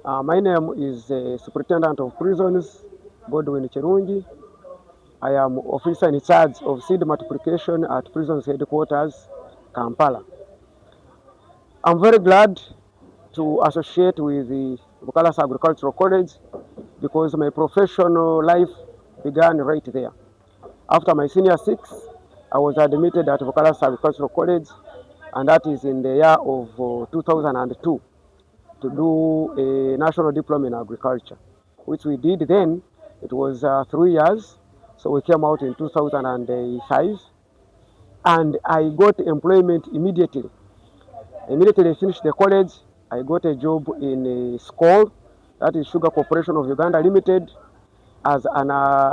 My name is Superintendent of Prisons, Godwin Kirungi. I am officer in charge of seed multiplication at Prisons Headquarters Kampala. I'm very glad to associate with the Bukalasa Agricultural College because my professional life began right there. After my senior six, I was admitted at Bukalasa Agricultural College, and that is in the year of 2002 to do a national diploma in agriculture, which we did then. It was 3 years, so we came out in 2005, and I got employment immediately. Immediately I finished the college, I got a job in a school, that is Sugar Corporation of Uganda Limited, as an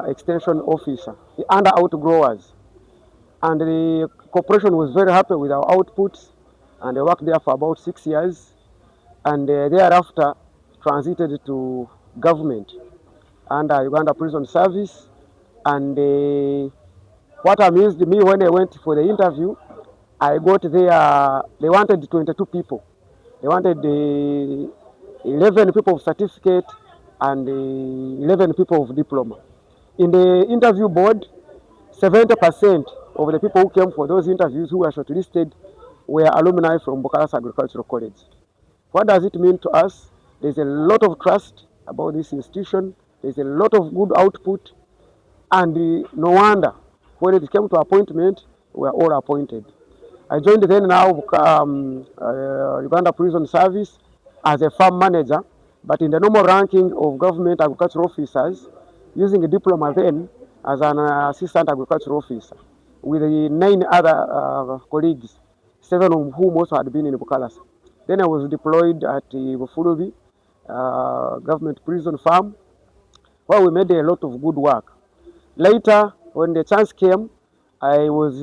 extension officer under outgrowers. And the corporation was very happy with our outputs, and I worked there for about 6 years, and thereafter transited to government under Uganda Prison Service. And what amused me when I went for the interview, I got there, they wanted 22 people. They wanted 11 people of certificate and 11 people of diploma. In the interview board, 70% of the people who came for those interviews who were shortlisted were alumni from Bukalasa Agricultural College. What does it mean to us? There's a lot of trust about this institution. There's a lot of good output, and no wonder when it came to appointment, we were all appointed. I joined then now Uganda Prison Service as a farm manager, but in the normal ranking of government agricultural officers, using a diploma then as an assistant agricultural officer with the 9 other colleagues, 7 of whom also had been in Bukalasa. Then I was deployed at Bufulubi government prison farm, where we made a lot of good work. Later, when the chance came, I was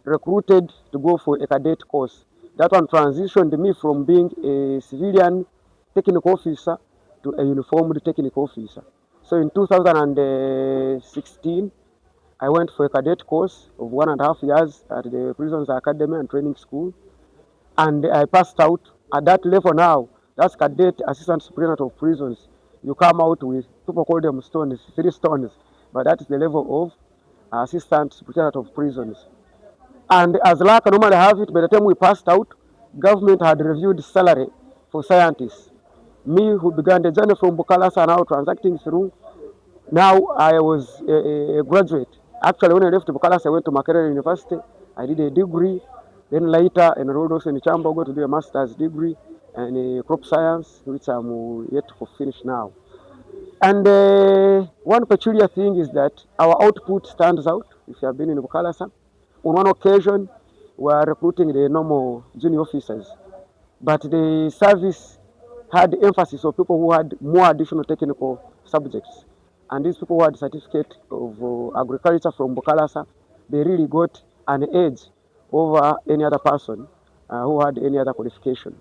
recruited to go for a cadet course. That one transitioned me from being a civilian technical officer to a uniformed technical officer. So in 2016, I went for a cadet course of 1.5 years at the Prisons Academy and Training School, and I passed out. At that level now, that's cadet assistant superintendent of prisons. You come out with, people call them stones, 3 stones, but that is the level of assistant superintendent of prisons. And as luck normally have it, by the time we passed out, government had reviewed salary for scientists. Me, who began the journey from Bukalasa, now transacting through, now I was a graduate. Actually, when I left Bukalasa, I went to Makerere University. I did a degree. Then later, enrolled also in Chambogo to do a master's degree in crop science, which I'm yet to finish now. And one peculiar thing is that our output stands out. If you have been in Bukalasa, on one occasion, we are recruiting the normal junior officers, but the service had emphasis on people who had more additional technical subjects. And these people who had certificate of agriculture from Bukalasa, they really got an edge over any other person who had any other qualification.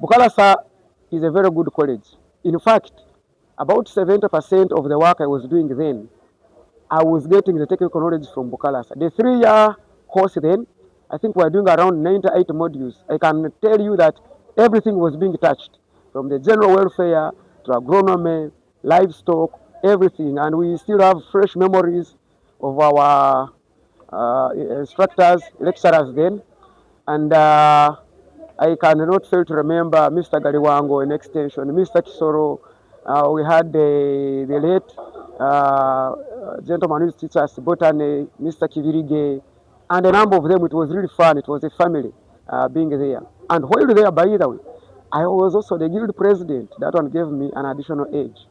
Bukalasa is a very good college. In fact, about 70% of the work I was doing then, I was getting the technical knowledge from Bukalasa. The 3 year course then, I think we are doing around 98 modules. I can tell you that everything was being touched, from the general welfare to agronomy, livestock, everything. And we still have fresh memories of our instructors, lecturers then. And I cannot fail to remember Mr. Galiwango in extension, Mr. Kisoro. We had the late gentleman who teaches us botany, Mr. Kivirige, and a number of them. It was really fun. It was a family being there. And while there, by the way, I was also the guild president. That one gave me an additional edge.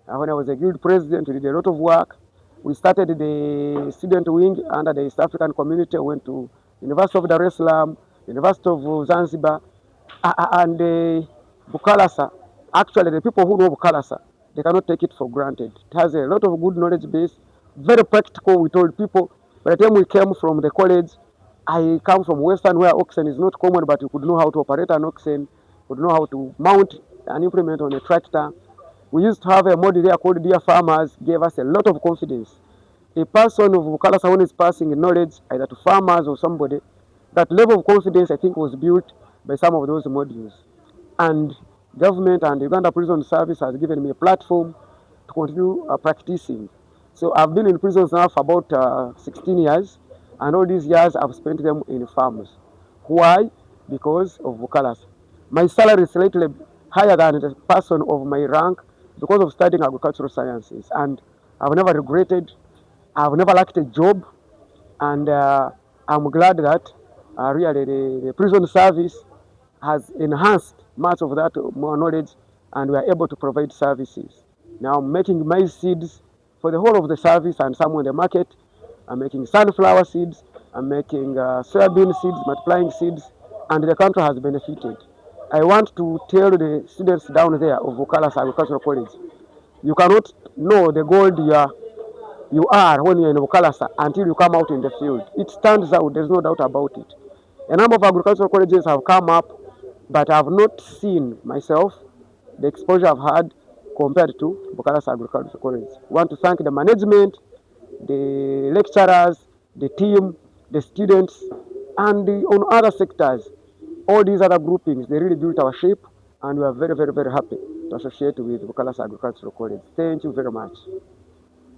When I was a guild president, we did a lot of work. We started the student wing under the East African community. We went to University of Dar es Salaam, University of Zanzibar, and Bukalasa. Actually, the people who know Bukalasa, they cannot take it for granted. It has a lot of good knowledge base, very practical. We told people, by the time we came from the college, I come from Western where oxen is not common, but you could know how to operate an oxen, could know how to mount an implement on a tractor. We used to have a model there called Dear Farmers, gave us a lot of confidence. A person of Bukalasa, when is passing knowledge either to farmers or somebody, that level of confidence I think was built by some of those modules. And government and Uganda Prison Service has given me a platform to continue practicing. So I've been in prisons now for about 16 years, and all these years I've spent them in farms. Why? Because of Bukalasa. My salary is slightly higher than the person of my rank because of studying agricultural sciences, and I've never regretted. I've never lacked a job, and I'm glad that really the prison service has enhanced much of that more knowledge, and we are able to provide services. Now I'm making maize seeds for the whole of the service and some in the market. I'm making sunflower seeds, I'm making soybean seeds, multiplying seeds, and the country has benefited. I want to tell the students down there of Bukalasa Agricultural College, you cannot know the gold you are when you're in Bukalasa until you come out in the field. It stands out, there's no doubt about it. A number of agricultural colleges have come up, but I've not seen myself the exposure I've had compared to Bukalasa Agricultural College. I want to thank the management, the lecturers, the team, the students, and on other sectors. All these other groupings, they really built our shape, and we are very, very, very happy to associate with Bukalasa Agricultural College. Thank you very much.